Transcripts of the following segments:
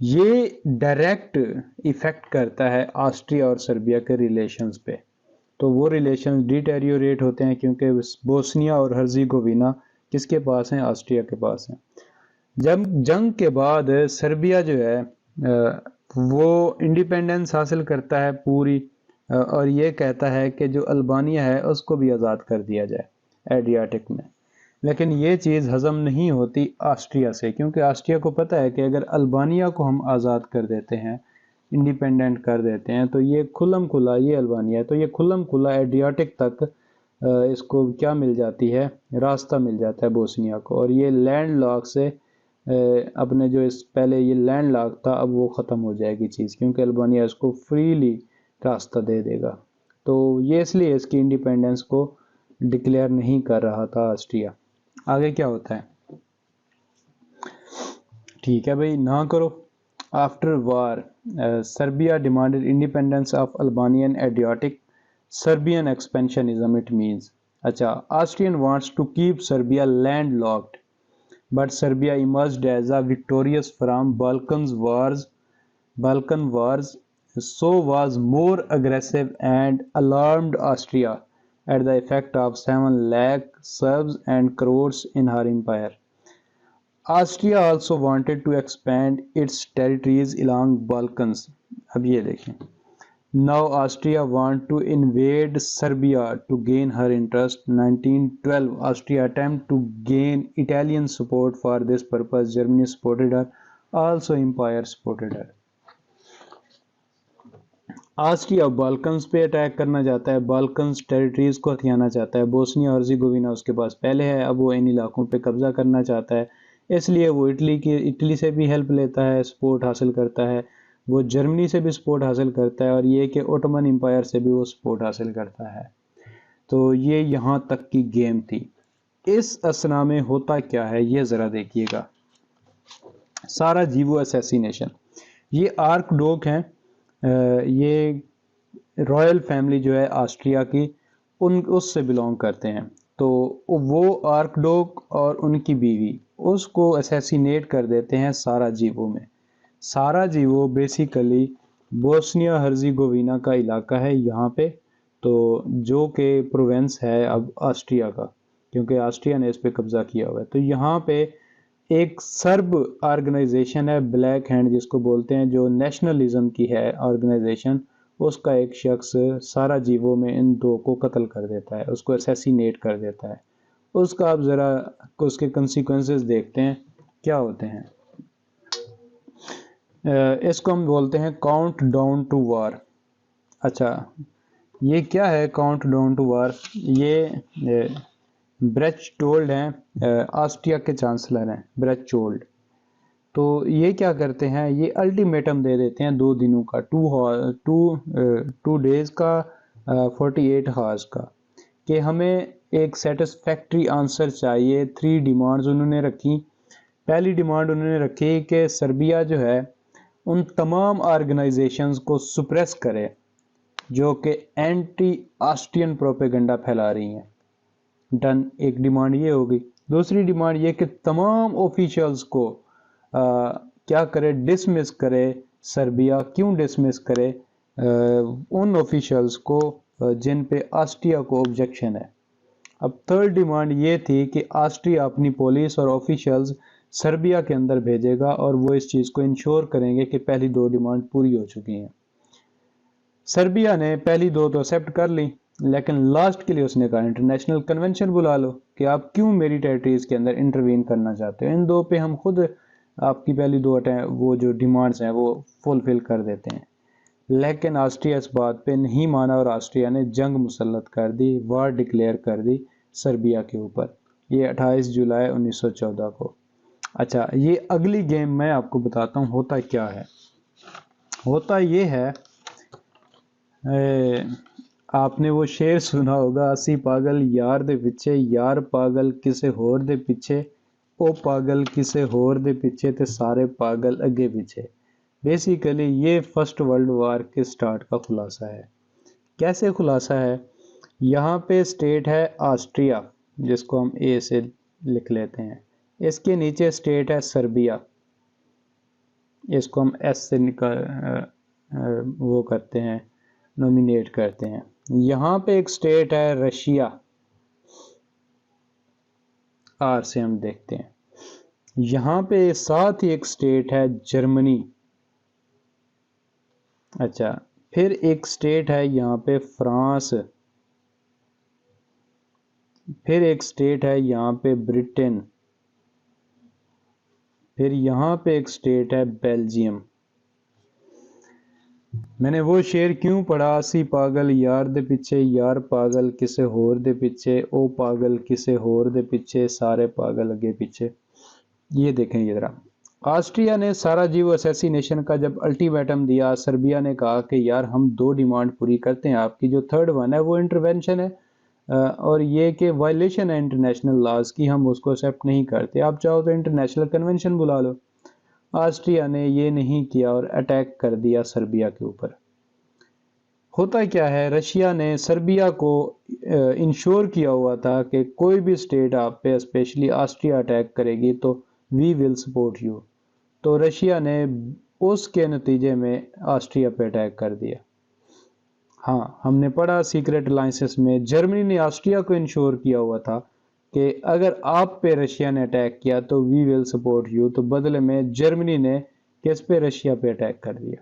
یہ direct effect کرتا ہے آسٹریا اور سربیا کے ریلیشنز پہ. تو وہ ریلیشنز ڈیٹیریوریٹ ہوتے ہیں کیونکہ بوسنیا اور ہرزیگووینا کس کے پاس ہیں؟ آسٹریا کے پاس ہیں. جب جنگ کے بعد سربیا جو ہے وہ انڈیپینڈنس حاصل کرتا ہے پوری، اور یہ کہتا ہے کہ جو البانیا ہے اس کو بھی آزاد کر دیا جائے ایڈریاٹک میں. لیکن یہ چیز ہضم نہیں ہوتی آسٹریا سے، کیونکہ آسٹریا کو پتہ ہے کہ اگر البانیا کو ہم آزاد کر دیتے ہیں، انڈیپینڈنٹ کر دیتے ہیں، تو یہ کھلم کھلا، یہ البانیا ہے تو یہ کھلم کھلا ایڈریاٹک تک اس کو کیا مل جاتی ہے؟ راستہ مل جاتا ہے بوسنیا کو. اور یہ لینڈ لاک سے اپنے جو اس پہلے یہ لینڈ لاک تھا اب وہ ختم ہو جائے گی چیز، کیونکہ البانیا اس کو فریلی راستہ دے دے گا. تو یہ اس لیے اس کی انڈیپینڈنس کو ڈکلیئر نہیں کر رہا تھا آسٹریا. آگے کیا ہوتا ہے؟ ٹھیک ہے بھائی، نہ کرو. After war Serbia demanded independence of Albanian Adriatic Serbian expansionism it means. اچھا، Austrian wants to keep Serbia landlocked but Serbia emerged as a victorious from Balkan wars, so was more aggressive and alarmed Austria at the effect of 7 lakh Serbs and crores in her empire. Austria also wanted to expand its territories along Balkans. اب یہ دیکھیں. Now Austria want to invade Serbia to gain her interest. 1912 Austria attempt to gain Italian support for this purpose. Germany supported her. Also Empire supported her. Austria Balkans پہ attack کرنا چاہتا ہے، بالکنز territories کو ہتھیانا چاہتا ہے. بوسنیا اور Herzegovina اس کے پاس پہلے ہے، اب وہ ان علاقوں پہ قبضہ کرنا چاہتا ہے. اس لیے وہ اٹلی سے بھی ہیلپ لیتا ہے، سپورٹ حاصل کرتا ہے. وہ جرمنی سے بھی سپورٹ حاصل کرتا ہے، اور یہ کہ اوٹومن امپائر سے بھی وہ سپورٹ حاصل کرتا ہے. تو یہ یہاں تک کی گیم تھی. اس اسنا میں ہوتا کیا ہے یہ ذرا دیکھیے گا. سارا جیوو اسیسینیشن. یہ آرک ڈوک ہیں، یہ رائل فیملی جو ہے آسٹریا کی اس سے بلونگ کرتے ہیں. تو وہ آرک ڈوک اور ان کی بیوی اس کو اسیسینیٹ کر دیتے ہیں سارا جیوو میں. سارا جیوو بیسیکلی بوسنیا ہرزیگووینا کا علاقہ ہے یہاں پہ، تو جو کہ پروونس ہے اب آسٹریا کا، کیونکہ آسٹریا نے اس پہ قبضہ کیا ہوا ہے. تو یہاں پہ ایک سرب آرگنائزیشن ہے بلیک ہینڈ جس کو بولتے ہیں، جو نیشنلزم کی ہے آرگنائزیشن. اس کا ایک شخص سارا جیوو میں ان دو کو قتل کر دیتا ہے، اس کو اسیسینیٹ کر دیتا ہے. اس کا آپ ذرا اس کے کنسیکوینسز دیکھتے ہیں کیا ہوتے ہیں. اس کو ہم بولتے ہیں کاؤنٹ ڈاؤن ٹو وار. اچھا، یہ کیا ہے کاؤنٹ ڈاؤن ٹو وار؟ یہ برچٹولڈ ہیں، آسٹریا کے چانسلر ہیں برچٹولڈ. تو یہ کیا کرتے ہیں؟ یہ الٹیمیٹم دے دیتے ہیں 2 دنوں کا، 2 ڈیز کا، 48 ہارز کا، کہ ہمیں ایک سیٹسفیکٹری آنسر چاہیے. 3 ڈیمانڈز انہوں نے رکھی. پہلی ڈیمانڈ انہوں نے رکھی کہ سربیا جو ہے ان تمام آرگنائزیشنز کو سپریس کرے جو کہ اینٹی آسٹرین پروپیگنڈا پھیلا رہی ہیں. ڈن، ایک ڈیمانڈ یہ ہوگی. دوسری ڈیمانڈ یہ کہ تمام آفیشلز کو کیا کرے؟ ڈسمس کرے. سربیا کیوں ڈسمس کرے؟ ان آفیشلز کو جن پہ آسٹریا کو آبجیکشن ہے. اب تھرڈ ڈیمانڈ یہ تھی کہ آسٹریا اپنی پولیس اور آفیشلز سربیا کے اندر بھیجے گا اور وہ اس چیز کو انشور کریں گے کہ پہلی 2 ڈیمانڈ پوری ہو چکی ہیں. سربیا نے پہلی 2 تو ایکسیپٹ کر لی، لیکن لاسٹ کے لیے اس نے کہا انٹرنیشنل کنونشن بلا لو کہ آپ کیوں میری ٹیریٹریز کے اندر انٹروین کرنا چاہتے ہو. ان 2 پہ ہم خود آپ کی پہلی 2 وہ جو ڈیمانڈز ہیں وہ فلفل کر دیتے ہیں. لیکن آسٹریا اس بات پہ نہیں مانا اور آسٹریا نے جنگ مسلط کر دی، وار ڈکلیئر کر دی سربیا کے اوپر. یہ 28 جولائی 1914 کو. اچھا، یہ اگلی گیم میں آپ کو بتاتا ہوں ہوتا کیا ہے. ہوتا یہ ہے، آپ نے وہ شعر سنا ہوگا، 80 پاگل یار دے پیچھے، یار پاگل کسے ہور دے پیچھے، او پاگل کسے ہور دے پیچھے تے سارے پاگل اگے پیچھے. بیسیکلی یہ فرسٹ ورلڈ وار کے سٹارٹ کا خلاصہ ہے. کیسے خلاصہ ہے؟ یہاں پہ سٹیٹ ہے آسٹریا جس کو ہم اے سے لکھ لیتے ہیں. اس کے نیچے سٹیٹ ہے سربیا. اس کو ہم ایس سے وہ کرتے ہیں، نومینیٹ کرتے ہیں۔ یہاں پہ ایک سٹیٹ ہے رشیا، آر سے ہم دیکھتے ہیں۔ یہاں پہ ساتھ ہی ایک سٹیٹ ہے جرمنی۔ اچھا، پھر ایک سٹیٹ ہے یہاں پہ فرانس، پھر ایک سٹیٹ ہے یہاں پہ برٹن، پھر یہاں پہ ایک سٹیٹ ہے بیلجیم۔ میں نے وہ شعر کیوں پڑھا، سی پاگل یار دے پیچھے، یار پاگل کسے ہور دے پیچھے، او پاگل کسے ہور دے پیچھے، سارے پاگل اگے پیچھے۔ یہ دیکھیں یہ ذرا، آسٹریا نے ساراجیوو اسیسینیشن کا جب الٹیمیٹم دیا، سربیا نے کہا کہ یار ہم 2 ڈیمانڈ پوری کرتے ہیں آپ کی، جو تھرڈ ون ہے وہ انٹرونشن ہے اور یہ کہ وائلیشن ہے انٹرنیشنل لاز کی، ہم اس کو ایکسیپٹ نہیں کرتے، آپ چاہو تو انٹرنیشنل کنونشن بلا لو۔ آسٹریا نے یہ نہیں کیا اور اٹیک کر دیا سربیا کے اوپر۔ ہوتا کیا ہے، رشیا نے سربیا کو انشور کیا ہوا تھا کہ کوئی بھی سٹیٹ آپ پہ اسپیشلی آسٹریا اٹیک کرے گی تو وی ول سپورٹ یو، تو رشیا نے اس کے نتیجے میں آسٹریا پہ اٹیک کر دیا۔ ہاں، ہم نے پڑھا سیکریٹ الائنسز میں جرمنی نے آسٹریا کو انشور کیا ہوا تھا کہ اگر آپ پہ رشیا نے اٹیک کیا تو وی ول سپورٹ یو، تو بدلے میں جرمنی نے کس پہ، رشیا پہ اٹیک کر دیا۔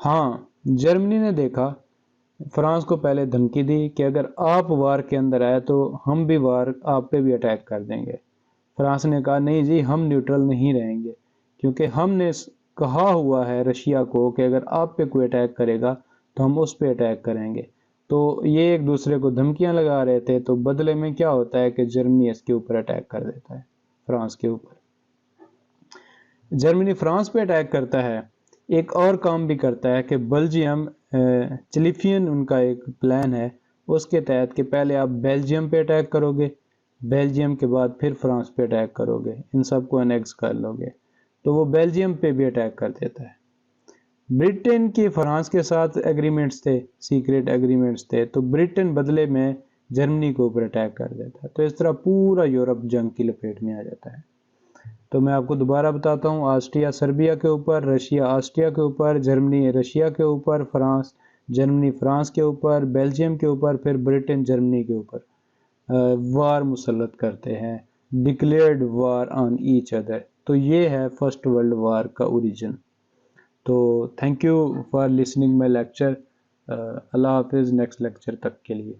ہاں، جرمنی نے دیکھا، فرانس کو پہلے دھمکی دی کہ اگر آپ وار کے اندر آئے تو ہم بھی وار آپ پہ بھی اٹیک کر دیں گے۔ فرانس نے کہا نہیں جی، ہم نیوٹرل نہیں رہیں گے، کیونکہ ہم نے کہا ہوا ہے رشیا کو کہ اگر آپ پہ کوئی اٹیک کرے گا تو ہم اس پہ اٹیک کریں گے۔ تو یہ ایک دوسرے کو دھمکیاں لگا رہے تھے، تو بدلے میں کیا ہوتا ہے کہ جرمنی اس کے اوپر اٹیک کر دیتا ہے، فرانس کے اوپر۔ جرمنی فرانس پہ اٹیک کرتا ہے، ایک اور کام بھی کرتا ہے کہ بلجیم، چلیفین ان کا ایک پلان ہے، اس کے تحت کہ پہلے آپ بیلجیم پہ اٹیک کرو گے، بیلجیم کے بعد پھر فرانس پہ اٹیک کرو گے، ان سب کو انیکس کر لو گے، تو وہ بیلجیم پہ بھی اٹیک کر دیتا ہے۔ برٹن کی فرانس کے ساتھ ایگریمنٹس تھے، سیکریٹ ایگریمنٹس تھے، تو برٹن بدلے میں جرمنی کو اوپر اٹیک کر دیتا ہے، تو اس طرح پورا یورپ جنگ کی لپیٹ میں آ جاتا ہے۔ تو میں آپ کو دوبارہ بتاتا ہوں، آسٹریا سربیا کے اوپر، رشیا آسٹریا کے اوپر، جرمنی رشیا کے اوپر، فرانس جرمنی فرانس کے اوپر، بیلجیم کے اوپر، پھر برٹن جرمنی کے اوپر وار مسلط کرتے ہیں، declared war on each other. تو یہ ہے فرسٹ ورلڈ وار کا اوریجن۔ تو thank you for listening my lecture, اللہ حافظ، نیکسٹ لیکچر تک کے لیے۔